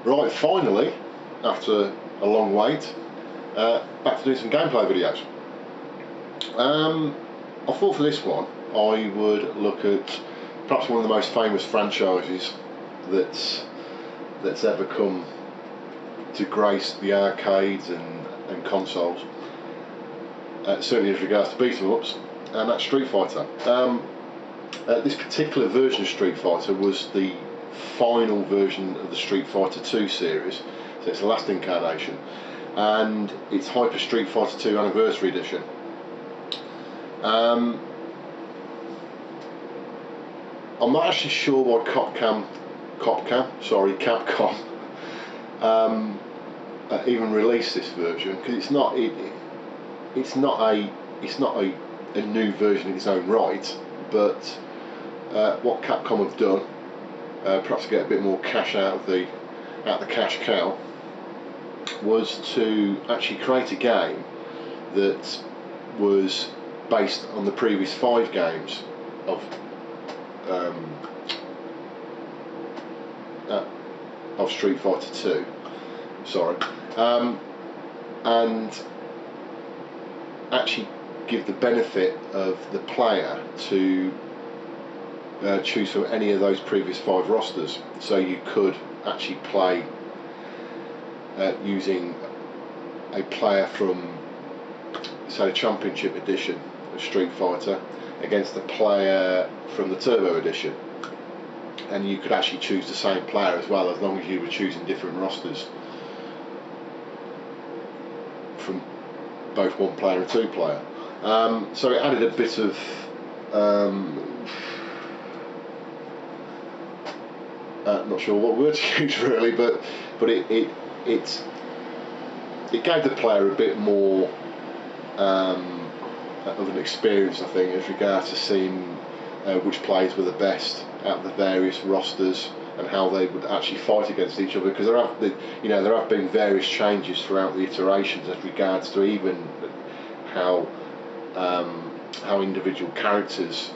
Right, finally, after a long wait, back to doing some gameplay videos. I thought for this one I would look at perhaps one of the most famous franchises that's ever come to grace the arcades and consoles, certainly as regards to beat 'em ups, and that's Street Fighter. This particular version of Street Fighter was the final version of the Street Fighter 2 series, so it's the last incarnation, and it's Hyper Street Fighter 2 Anniversary Edition. I'm not actually sure why Capcom even released this version, because it's not a new version in its own right, but what Capcom have done, perhaps to get a bit more cash out of the cash cow, was to actually create a game that was based on the previous 5 games of Street Fighter 2. Sorry, and actually give the benefit of the player to choose from any of those previous 5 rosters, so you could actually play using a player from, say, the Championship Edition of Street Fighter against a player from the Turbo Edition, and you could actually choose the same player as well, as long as you were choosing different rosters from both 1 player and 2 player. So it added a bit of not sure what word to use really, but it gave the player a bit more of an experience, I think, as regards to seeing which players were the best out of the various rosters and how they would actually fight against each other, because there have been various changes throughout the iterations as regards to even how individual characters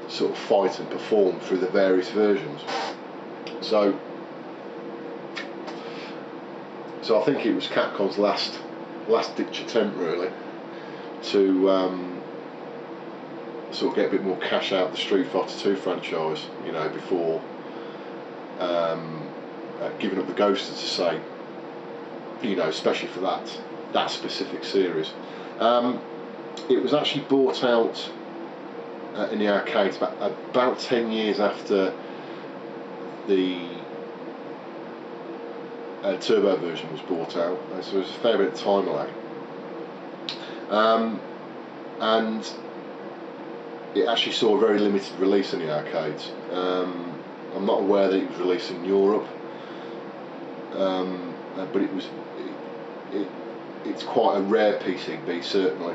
sort of fight and perform through the various versions. So I think it was Capcom's last ditch attempt really to sort of get a bit more cash out of the Street Fighter 2 franchise, before giving up the ghost, as to say, especially for that specific series. It was actually bought out in the arcades about 10 years after the Turbo version was bought out, so there's a fair bit of time lag, and it actually saw a very limited release in the arcades. I'm not aware that it was released in Europe, but it's quite a rare PCB, certainly,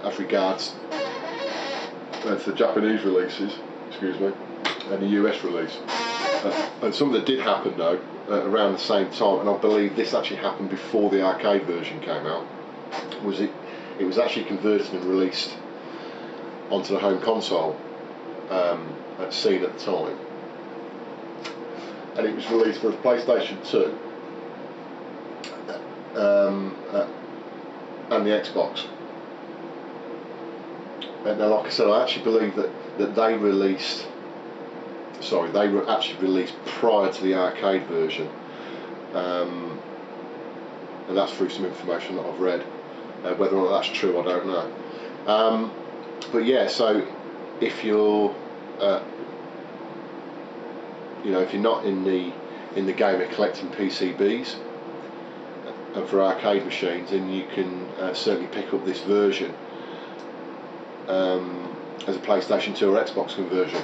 as regards to the Japanese releases, and the US release. And something that did happen though around the same time, and I believe this actually happened before the arcade version came out, was it was actually converted and released onto the home console scene at the time, and it was released for PlayStation 2 and the Xbox. And now, like I said, I actually believe that they were actually released prior to the arcade version, and that's through some information that I've read. Whether or not that's true, I don't know. But yeah, so if you're if you're not in the game of collecting PCBs and for arcade machines, then you can certainly pick up this version as a PlayStation 2 or Xbox conversion.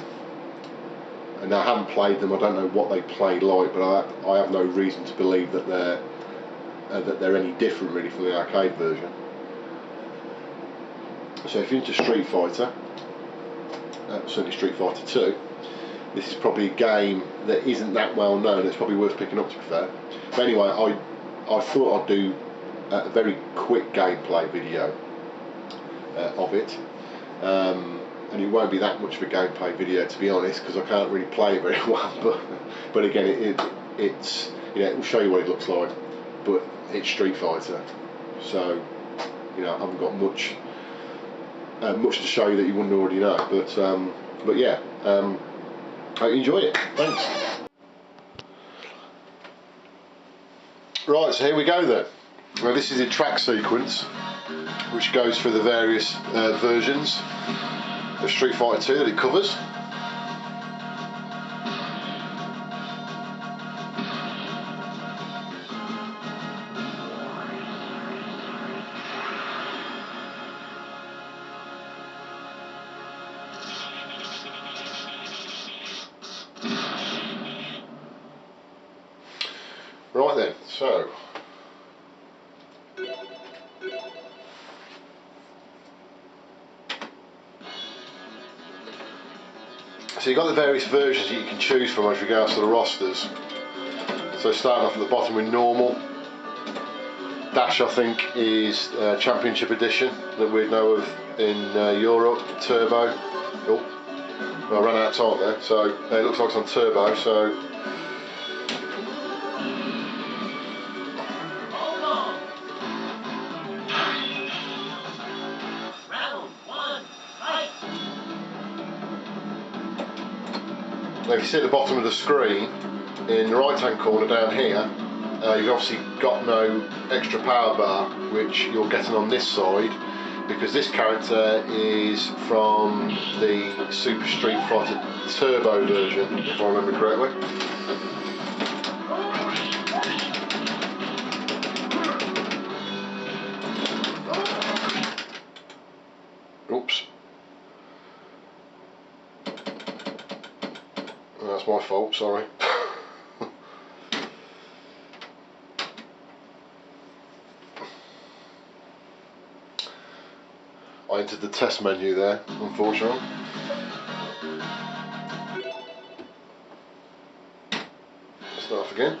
And I haven't played them, I don't know what they played like, but I have no reason to believe that they're any different really from the arcade version. So if you're into Street Fighter, certainly Street Fighter 2, this is probably a game that isn't that well known. It's probably worth picking up, to be fair. But anyway, I thought I'd do a very quick gameplay video of it. and it won't be that much of a gameplay video, to be honest, because I can't really play it very well. But again, it's you know, it will show you what it looks like. But it's Street Fighter, so you know, I haven't got much to show you that you wouldn't already know. But yeah, I hope you enjoyed it. Thanks. Right, so here we go then. Well, this is a track sequence which goes through the various versions of Street Fighter 2 that it covers. Right then, so you've got the various versions that you can choose from as regards to the rosters. So starting off at the bottom with normal. Dash, I think, is Championship Edition that we know of in Europe. Turbo. Oh, I ran out of time there. So it looks like it's on Turbo. So now, if you see at the bottom of the screen, in the right hand corner down here, you've obviously got no extra power bar, which you're getting on this side, because this character is from the Super Street Fighter Turbo version, if I remember correctly. Oops. That's my fault, sorry. I entered the test menu there, unfortunately. Start off again.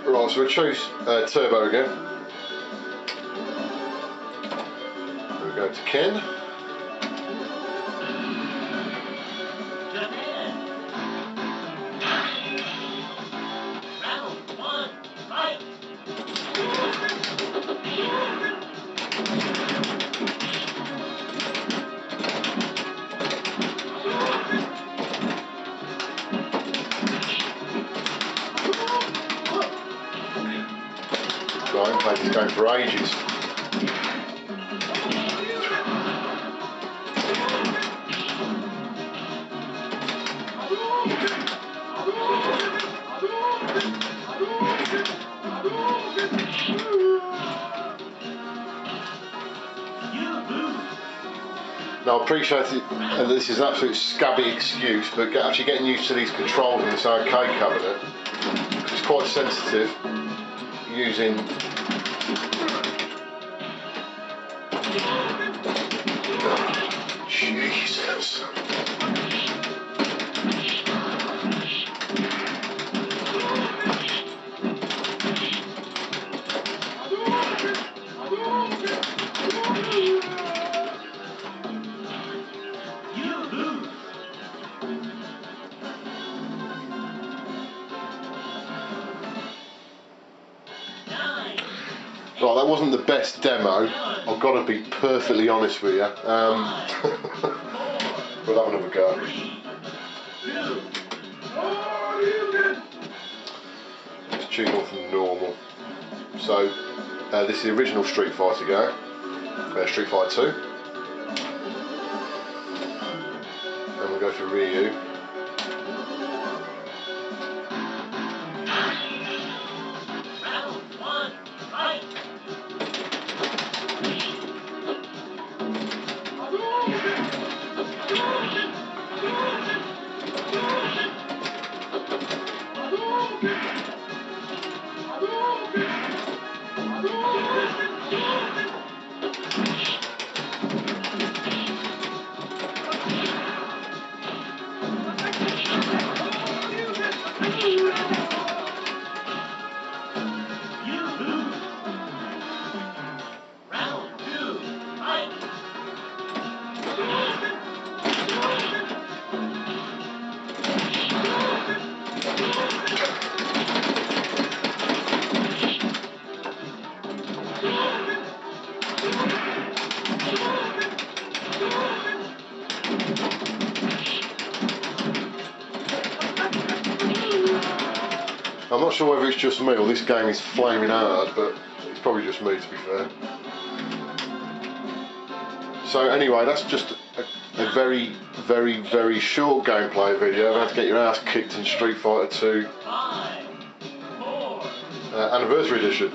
Right, so we choose Turbo again. We go to Ken. Gameplay is going for ages. Now I appreciate it, and this is an absolute scabby excuse, but actually getting used to these controls in this arcade cabinet, because it's quite sensitive using Jesus. Right, that wasn't the best demo, I've got to be perfectly honest with you. We'll have another go. Let's choose one from normal. So, this is the original Street Fighter game, Street Fighter 2. And we'll go for Ryu. I'm not sure whether it's just me or this game is flaming hard, but it's probably just me, to be fair. So anyway, that's just a very, very, very short gameplay video of how to get your ass kicked in Street Fighter 2 Anniversary Edition.